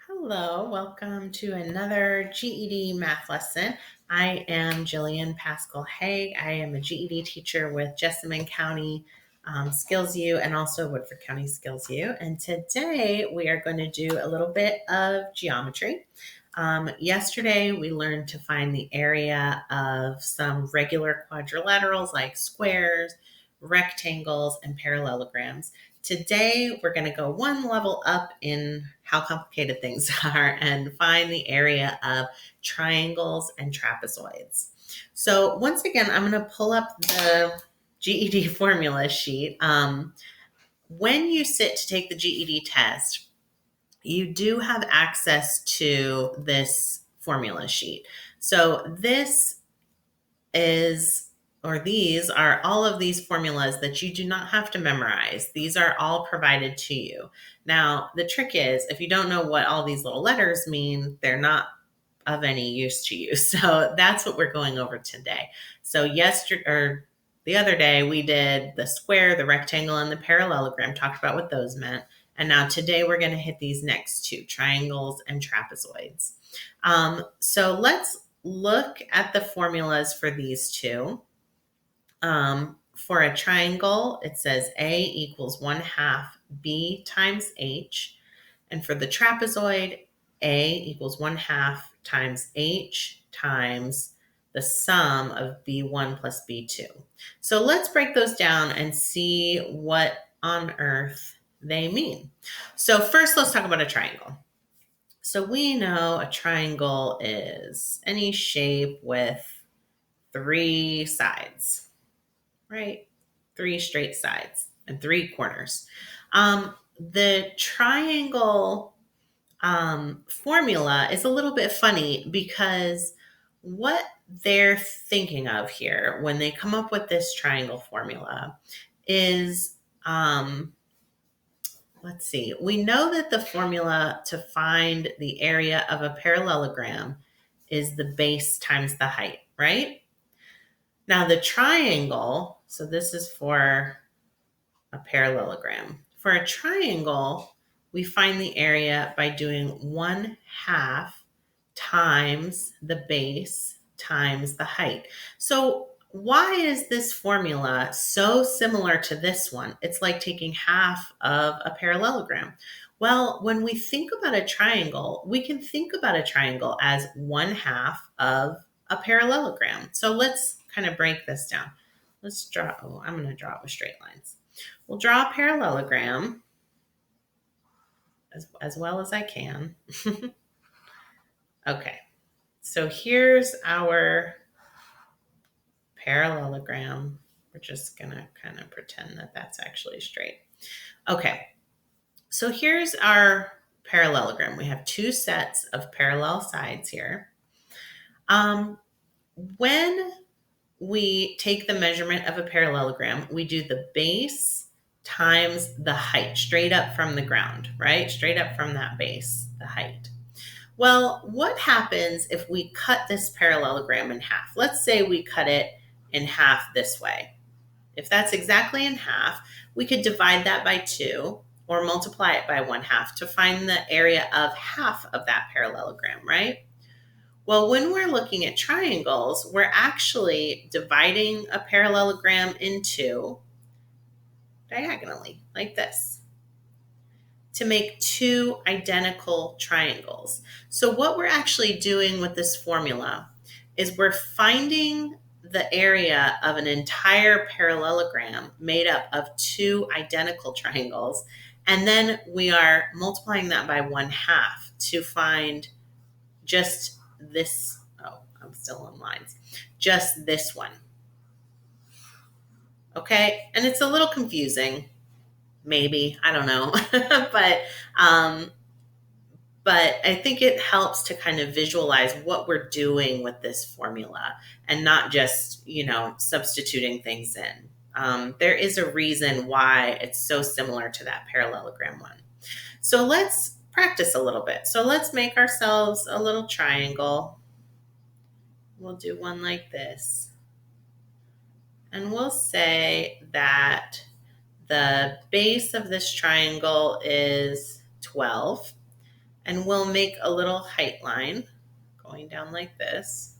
Hello, welcome to another GED math lesson. I am Jillian Pascal Haig. I am a GED teacher with Jessamine County Skills U and also Woodford County Skills U. And today we are going to do a little bit of geometry. Yesterday we learned to find the area of some regular quadrilaterals like squares, rectangles, and parallelograms. Today, we're going to go one level up in how complicated things are and find the area of triangles and trapezoids. So once again, I'm going to pull up the GED formula sheet. When you sit to take the GED test, you do have access to this formula sheet. So these are all of these formulas that you do not have to memorize. These are all provided to you. Now, the trick is if you don't know what all these little letters mean, they're not of any use to you. So that's what we're going over today. So the other day we did the square, the rectangle, and the parallelogram, talked about what those meant. And now today we're going to hit these next two, triangles and trapezoids. So let's look at the formulas for these two. For a triangle, it says A equals 1/2 B times H. And for the trapezoid, A equals 1/2 times H times the sum of B1 plus B2. So let's break those down and see what on earth they mean. So first, let's talk about a triangle. So we know a triangle is any shape with three sides, right? Three straight sides and three corners. The triangle formula is a little bit funny because what they're thinking of here when they come up with this triangle formula is, let's see, we know that the formula to find the area of a parallelogram is the base times the height, right? Now the triangle, so this is for a parallelogram. For a triangle, we find the area by doing 1/2 times the base times the height. So why is this formula so similar to this one? It's like taking half of a parallelogram. Well, when we think about a triangle, we can think about a triangle as 1/2 of a parallelogram. So let's kind of break this down. Let's draw, I'm going to draw it with straight lines. We'll draw a parallelogram as well as I can. Okay, so here's our parallelogram. We're just going to kind of pretend that that's actually straight. Okay, so here's our parallelogram. We have two sets of parallel sides here. When we take the measurement of a parallelogram, we do the base times the height, straight up from the ground, right? Straight up from that base, the height. Well, what happens if we cut this parallelogram in half? Let's say we cut it in half this way. If that's exactly in half, we could divide that by 2 or multiply it by 1/2 to find the area of half of that parallelogram, right? Well, when we're looking at triangles, we're actually dividing a parallelogram into diagonally, like this, to make two identical triangles. So what we're actually doing with this formula is we're finding the area of an entire parallelogram made up of two identical triangles, and then we are multiplying that by 1/2 to find just this. Oh, I'm still on lines. Just this one. Okay, and it's a little confusing, maybe, I don't know. But I think it helps to kind of visualize what we're doing with this formula and not just, substituting things in. There is a reason why it's so similar to that parallelogram one. So let's practice a little bit. So let's make ourselves a little triangle. We'll do one like this. And we'll say that the base of this triangle is 12. And we'll make a little height line going down like this.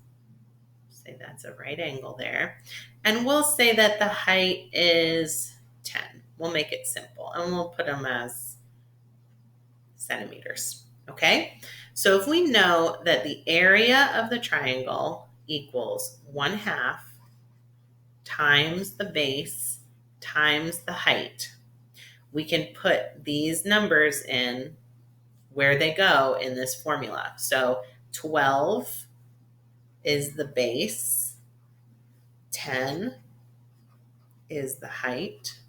Say that's a right angle there. And we'll say that the height is 10. We'll make it simple and we'll put them as centimeters. Okay? So if we know that the area of the triangle equals 1/2 times the base times the height, we can put these numbers in where they go in this formula. So 12 is the base, 10 is the height.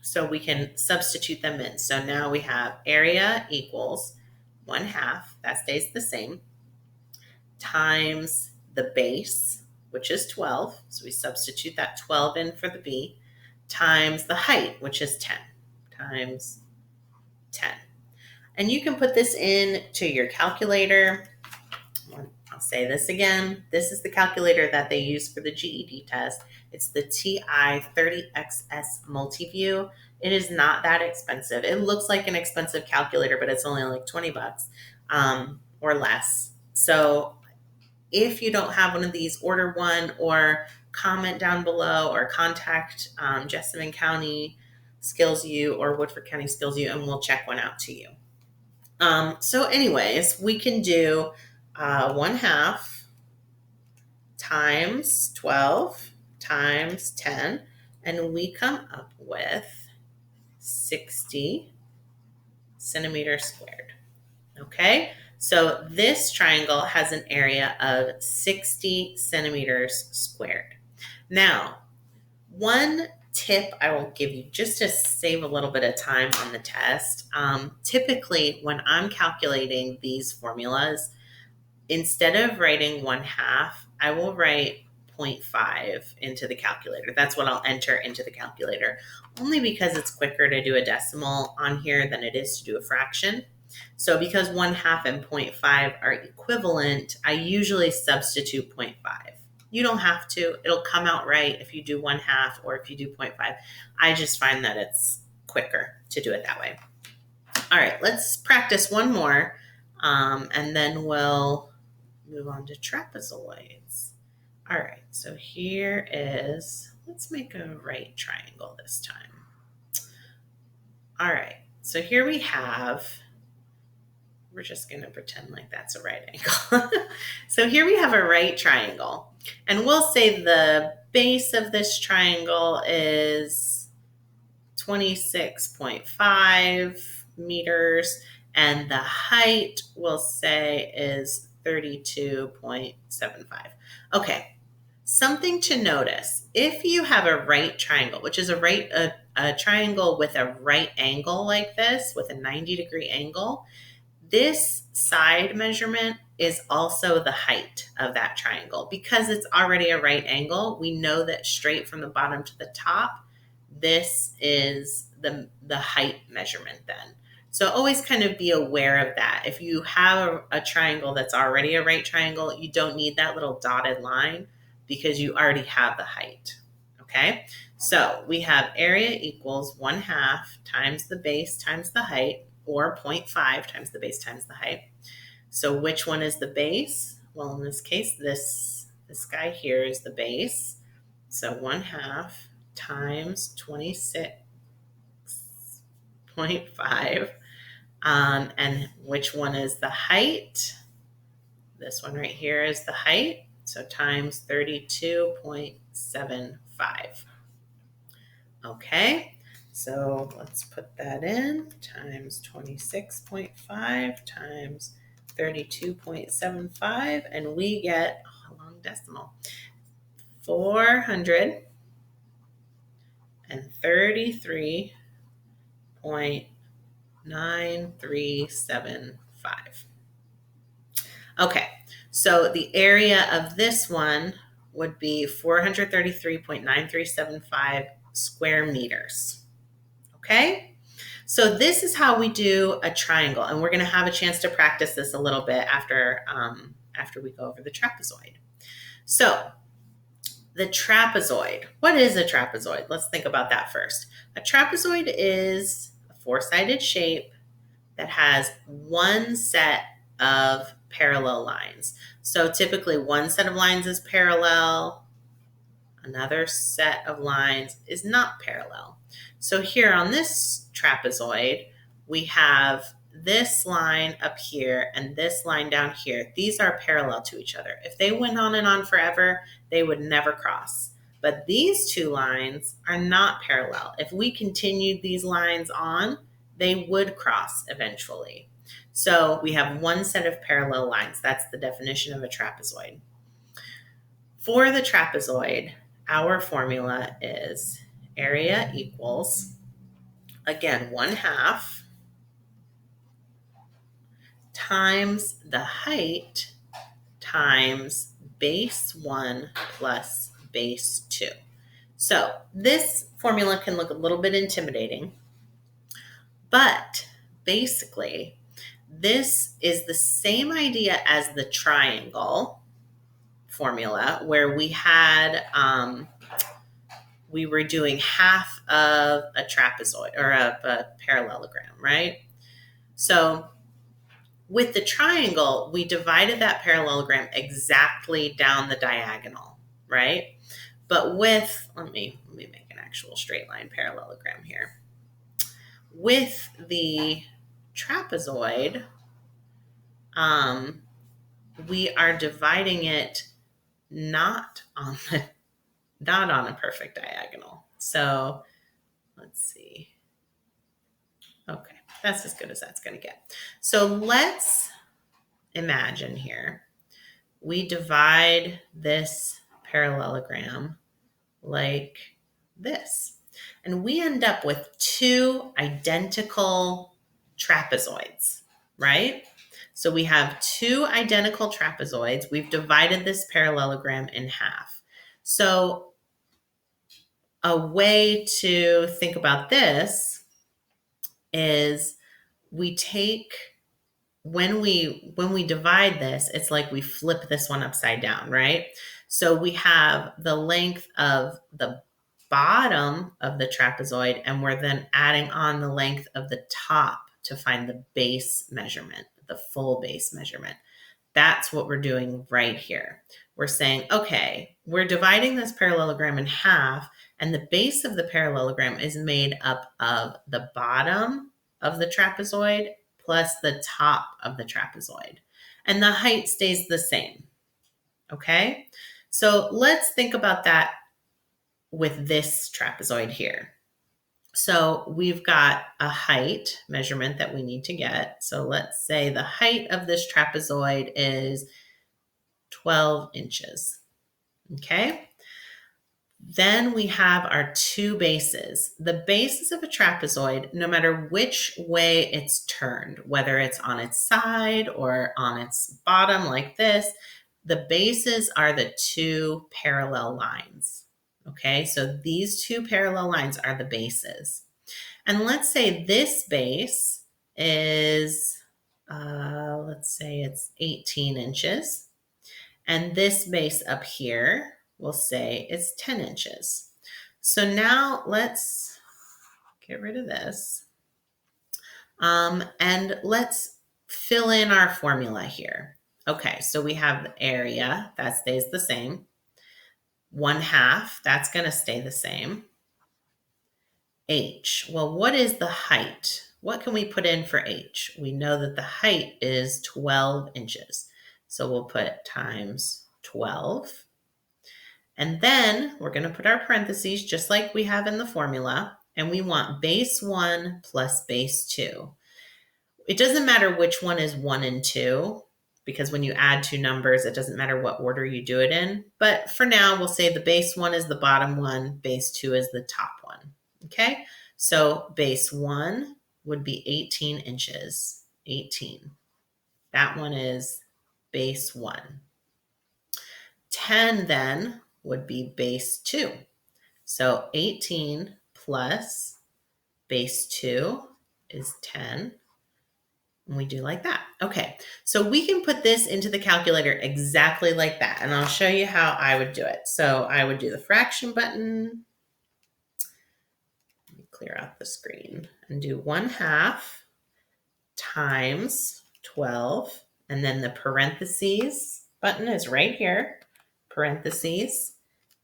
So we can substitute them in. So now we have area equals 1/2, that stays the same, times the base, which is 12. So we substitute that 12 in for the B, times the height, which is 10, times 10. And you can put this in to your calculator. I'll say this again. This is the calculator that they use for the GED test. It's the TI-30XS Multiview. It is not that expensive. It looks like an expensive calculator, but it's only like 20 bucks or less. So if you don't have one of these, order one or comment down below or contact Jessamine County Skills U or Woodford County Skills U and we'll check one out to you. So anyways, we can do 1/2 times 12 times 10, and we come up with 60 centimeters squared. Okay, so this triangle has an area of 60 centimeters squared. Now, one tip I will give you just to save a little bit of time on the test. Typically, when I'm calculating these formulas, instead of writing 1/2, I will write 0.5 into the calculator. That's what I'll enter into the calculator, only because it's quicker to do a decimal on here than it is to do a fraction. So because 1/2 and 0.5 are equivalent, I usually substitute 0.5. You don't have to. It'll come out right if you do 1/2 or if you do 0.5. I just find that it's quicker to do it that way. All right, let's practice one more, and then we'll move on to trapezoids. All right, so here is, let's make a right triangle this time. All right, so here we have, we're just going to pretend like that's a right angle. So here we have a right triangle, and we'll say the base of this triangle is 26.5 meters, and the height we'll say is 32.75. Okay, something to notice. If you have a right triangle, which is a triangle with a right angle like this, with a 90-degree angle, this side measurement is also the height of that triangle. Because it's already a right angle, we know that straight from the bottom to the top, this is the height measurement then. So always kind of be aware of that. If you have a triangle that's already a right triangle, you don't need that little dotted line because you already have the height. Okay, so we have area equals 1/2 times the base times the height, or 0.5 times the base times the height. So which one is the base? Well, in this case, this guy here is the base. So 1/2 times 26.5. And which one is the height? This one right here is the height. So times 32.75. Okay, so let's put that in, times 26.5 times 32.75, and we get a long decimal, 433.9375. Okay, so the area of this one would be 433.9375 square meters. Okay, so this is how we do a triangle, and we're going to have a chance to practice this a little bit after we go over the trapezoid. So the trapezoid, what is a trapezoid? Let's think about that first. A trapezoid is a four-sided shape that has one set of parallel lines. So typically one set of lines is parallel, another set of lines is not parallel. So here on this trapezoid, we have this line up here and this line down here. These are parallel to each other. If they went on and on forever, they would never cross. But these two lines are not parallel. If we continued these lines on, they would cross eventually. So we have one set of parallel lines. That's the definition of a trapezoid. For the trapezoid, our formula is area equals, again, 1/2 times the height times base 1 plus base 2. So this formula can look a little bit intimidating, but basically, this is the same idea as the triangle formula where we were doing half of a trapezoid or a parallelogram, right? So with the triangle, we divided that parallelogram exactly down the diagonal, right? But with, let me make an actual straight line parallelogram here. With the trapezoid, we are dividing it not on a perfect diagonal. So let's see. Okay, that's as good as that's going to get. So let's imagine here we divide this parallelogram like this. And we end up with two identical trapezoids, right? So we have two identical trapezoids. We've divided this parallelogram in half. So a way to think about this is we take, when we divide this, it's like we flip this one upside down, right? So we have the length of the bottom of the trapezoid, and we're then adding on the length of the top to find the base measurement, the full base measurement. That's what we're doing right here. We're saying, okay, we're dividing this parallelogram in half, and the base of the parallelogram is made up of the bottom of the trapezoid plus the top of the trapezoid. And the height stays the same. Okay? So let's think about that with this trapezoid here. So we've got a height measurement that we need to get. So let's say the height of this trapezoid is 12 inches. Okay? Then we have our two bases. The bases of a trapezoid, no matter which way it's turned, whether it's on its side or on its bottom like this, the bases are the two parallel lines. Okay, so these two parallel lines are the bases. And let's say this base is, let's say it's 18 inches. And this base up here, we'll say is 10 inches. So now let's get rid of this. And let's fill in our formula here. Okay, so we have the area, that stays the same. 1/2, that's going to stay the same. H, well, what is the height? What can we put in for H? We know that the height is 12 inches. So we'll put times 12. And then we're going to put our parentheses just like we have in the formula. And we want base 1 plus base 2. It doesn't matter which one is 1 and 2, because when you add two numbers, it doesn't matter what order you do it in. But for now, we'll say the base 1 is the bottom one, base 2 is the top one. Okay, so base 1 would be 18 inches. 18. That one is base 1. 10 then would be base 2. So 18 plus base 2 is 10. And we do like that. Okay, so we can put this into the calculator exactly like that. And I'll show you how I would do it. So I would do the fraction button. Let me clear out the screen and do 1/2 times 12, and then the parentheses button is right here, parentheses,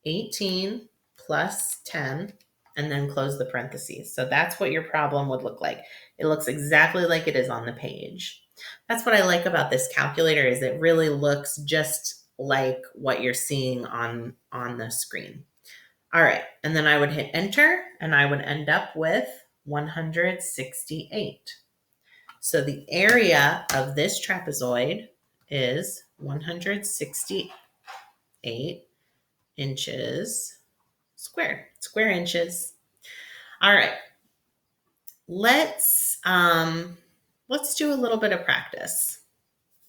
18 plus 10, and then close the parentheses. So that's what your problem would look like. It looks exactly like it is on the page. That's what I like about this calculator, is it really looks just like what you're seeing on the screen. All right, and then I would hit enter, and I would end up with 168. So the area of this trapezoid is 168 inches squared, square inches. All right, let's do a little bit of practice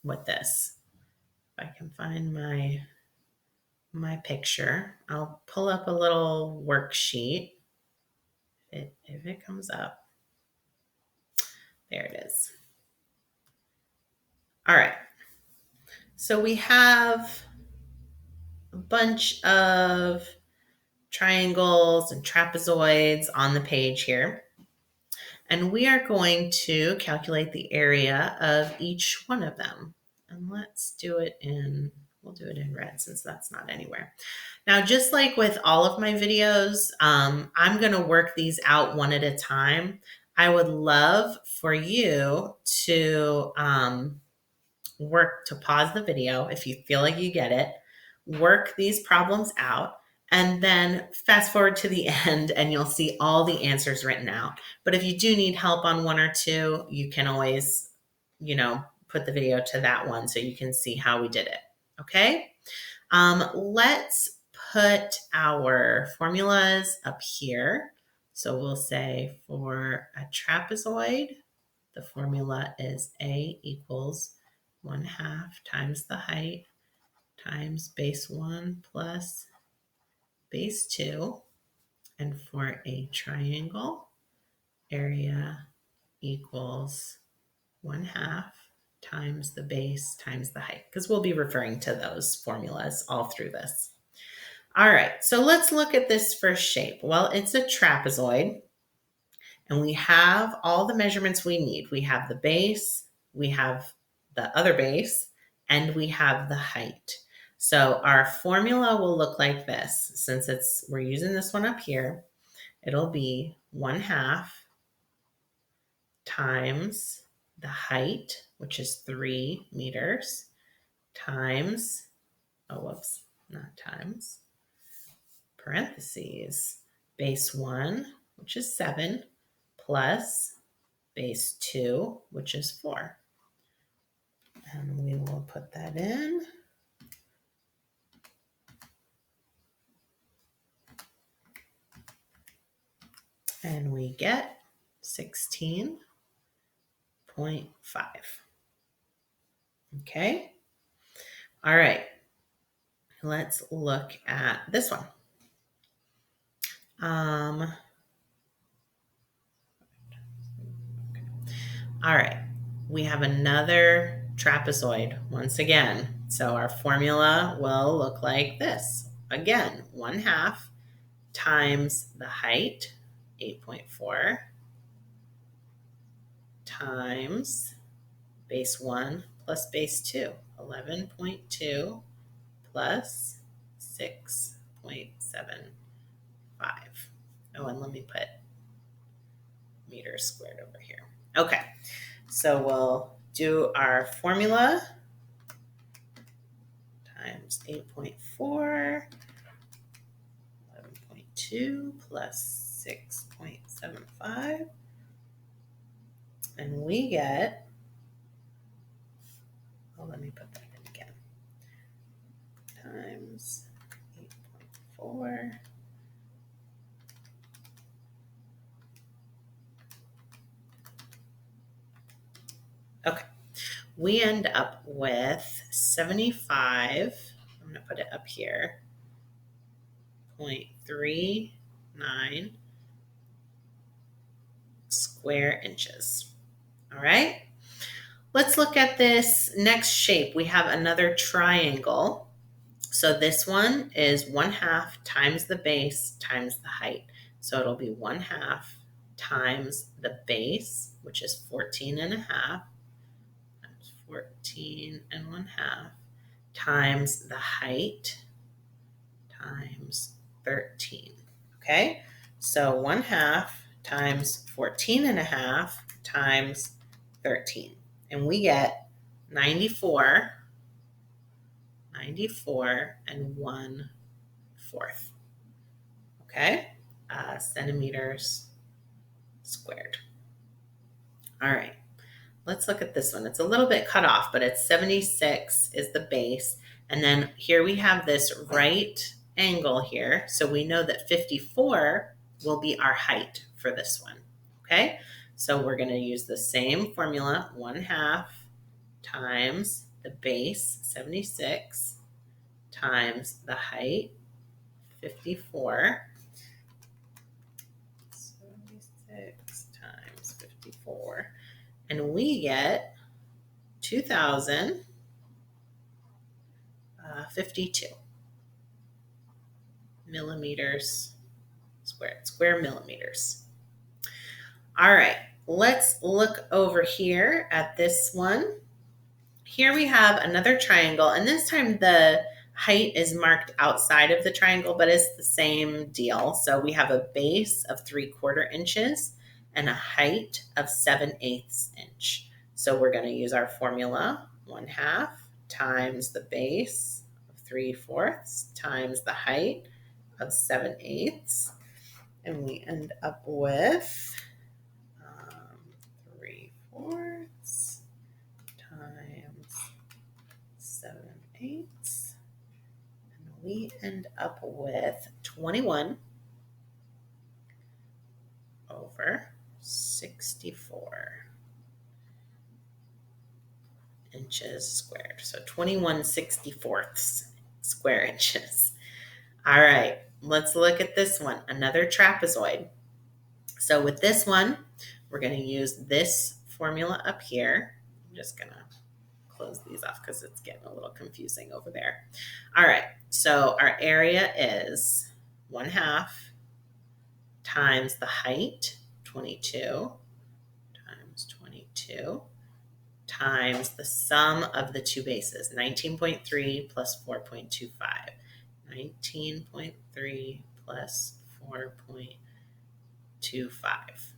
with this. If I can find my picture, I'll pull up a little worksheet. If it comes up, there it is. All right, so we have a bunch of triangles and trapezoids on the page here. And we are going to calculate the area of each one of them. And let's do it we'll do it in red since that's not anywhere. Now, just like with all of my videos, I'm going to work these out one at a time. I would love for you to pause the video if you feel like you get it, work these problems out, and then fast forward to the end and you'll see all the answers written out. But if you do need help on one or two, you can always, put the video to that one so you can see how we did it. Okay? Let's put our formulas up here. So we'll say for a trapezoid, the formula is A equals 1/2 times the height times base 1 plus base 2. And for a triangle, area equals 1/2 times the base times the height, because we'll be referring to those formulas all through this. All right, so let's look at this first shape. Well, it's a trapezoid, and we have all the measurements we need. We have the base, we have the other base, and we have the height. So our formula will look like this. Since we're using this one up here, it'll be 1/2 times the height, which is 3 meters, times, parentheses, base 1, which is 7, plus base 2, which is 4. And we will put that in. And we get 16.5. Okay. All right. Let's look at this one. All right. We have another trapezoid once again. So our formula will look like this. Again, 1/2 times the height, 8.4, times base 1 plus base 2, 11.2 plus 6.75. Oh, and let me put meters squared over here. Okay, so we'll do our formula times 8.4, 11.2 plus 6.75, and we get, let me put that in again, times 8.4 Okay, we end up with 75, I'm going to put it up here, 0.39 square inches. All right, let's look at this next shape. We have another triangle. So this one is 1/2 times the base times the height. So it'll be 1/2 times the base which is 14 and a half, times 14 and 1/2, times the height, times 13. Okay, so 1/2 times 14 and a half times 13. And we get 94 and 1/4. Okay, centimeters squared. All right, let's look at this one. It's a little bit cut off, but it's 76 is the base. And then here we have this right angle here. So we know that 54 will be our height for this one. Okay, so we're going to use the same formula, 1/2 times the base, 76, times the height, 54. 76 times 54. And we get 2,052 millimeters squared, square millimeters. All right, let's look over here at this one. Here we have another triangle, and this time the height is marked outside of the triangle, but it's the same deal. So we have a base of 3/4 inches and a height of 7/8 inch. So we're going to use our formula, 1/2 times the base of 3/4 times the height of 7/8. And we end up with 3/4 times 7/8. And we end up with 21 over 64 inches squared. So 21/64 square inches. All right, let's look at this one, another trapezoid. So with this one, we're going to use this formula up here. I'm just going to close these off because it's getting a little confusing over there. All right, so our area is 1/2 times the height, 22, times 22, times the sum of the two bases, 19.3 plus 4.25. 19.3 plus 4.25.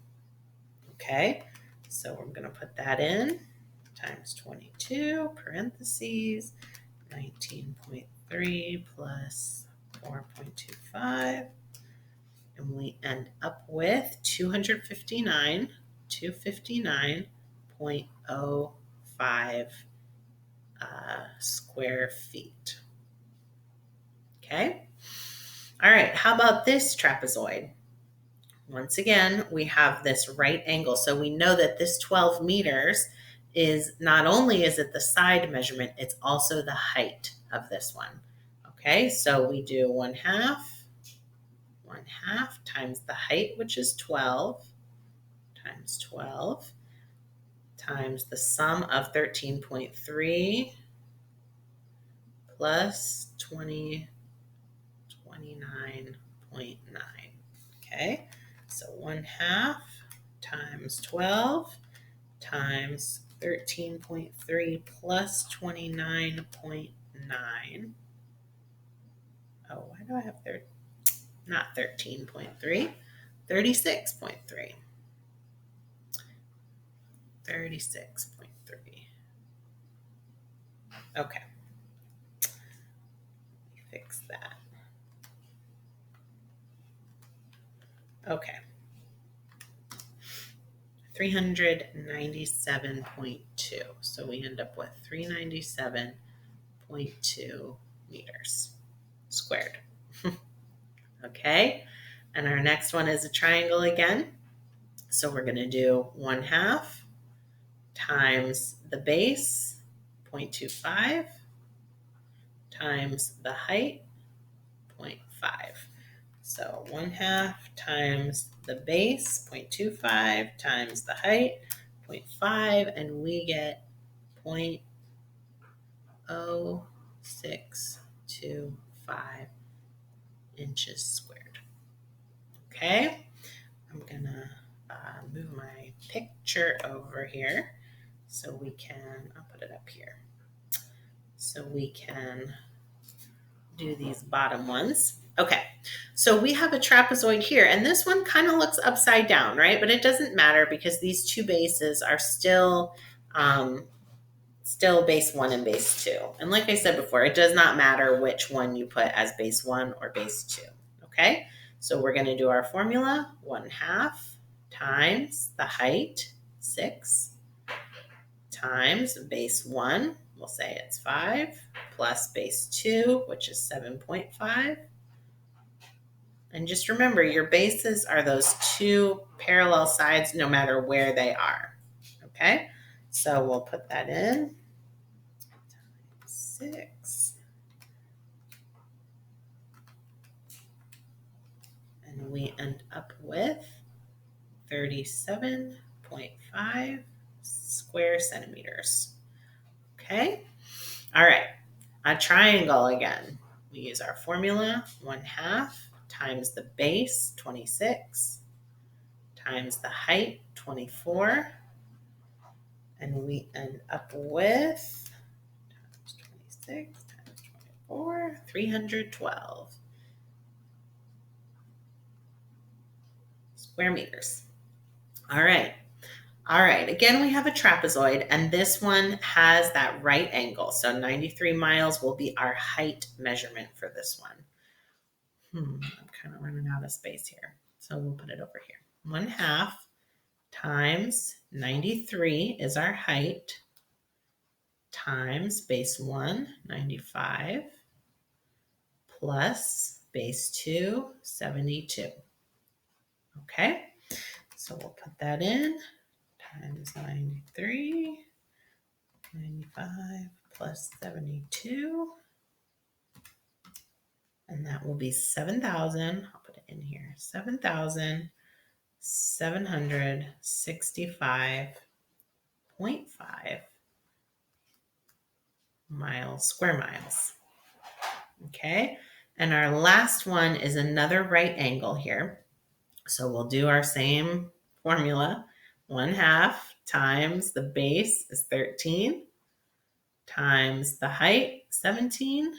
Okay, so we're going to put that in, times 22, parentheses, 19.3 plus 4.25, and we end up with 259.05 square feet. Okay. All right. How about this trapezoid? Once again, we have this right angle. So we know that this 12 meters is not only is it the side measurement, it's also the height of this one. Okay. So we do 1/2 times the height, which is 12, times 12, times the sum of 13.3 plus 29.9. Okay, so 1/2 times 12 times 13.3 plus 29.9. Oh, why do I have not 13.3, 36.3. 36.3. Okay. Let me fix that. Okay. 397.2. So we end up with 397.2 meters squared. Okay. And our next one is a triangle again. So we're going to do 1/2 times the base, 0.25, times the height, 0.5. So 1/2 times the base, 0.25, times the height, 0.5, and we get 0.0625 inches squared. Okay, I'm gonna move my picture over here so we can, I'll put it up here, so we can do these bottom ones. Okay, so we have a trapezoid here, and this one kind of looks upside down, right? But it doesn't matter because these two bases are still base 1 and base 2. And like I said before, it does not matter which one you put as base 1 or base 2, okay? So we're going to do our formula, 1/2 times the height, 6, times base 1, we'll say it's 5, plus base 2, which is 7.5. And just remember, your bases are those two parallel sides no matter where they are, okay? So we'll put that in, 6, and we end up with 37.5 square centimeters, okay? All right, a triangle again. We use our formula, 1/2 times the base, 26, times the height, 24, and we end up with times 26 times 24, 312 square meters. All right. All right, again, we have a trapezoid, and this one has that right angle. So 93 miles will be our height measurement for this one. I'm kind of running out of space here. So we'll put it over here. 1/2 times 93 is our height, times base 1, 95, plus base 2, 72. Okay, so we'll put that in, times 93, 95 plus 72, and that will be 7,000, I'll put it in here, 7,765.5 square miles. Okay, and our last one is another right angle here. So we'll do our same formula. 1/2 times the base is 13, times the height, 17.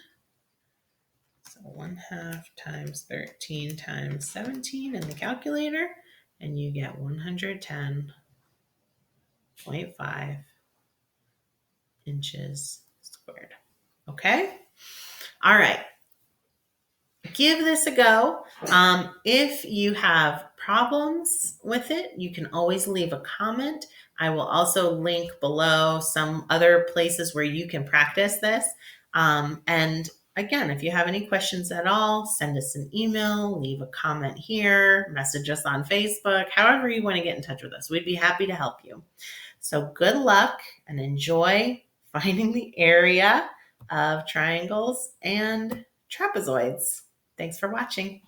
So 1/2 times 13 times 17 in the calculator, and you get 110.5 inches squared. Okay? All right. Give this a go. If you have problems with it, you can always leave a comment. I will also link below some other places where you can practice this. And again, if you have any questions at all, send us an email, leave a comment here, message us on Facebook, however you want to get in touch with us. We'd be happy to help you. So good luck and enjoy finding the area of triangles and trapezoids. Thanks for watching.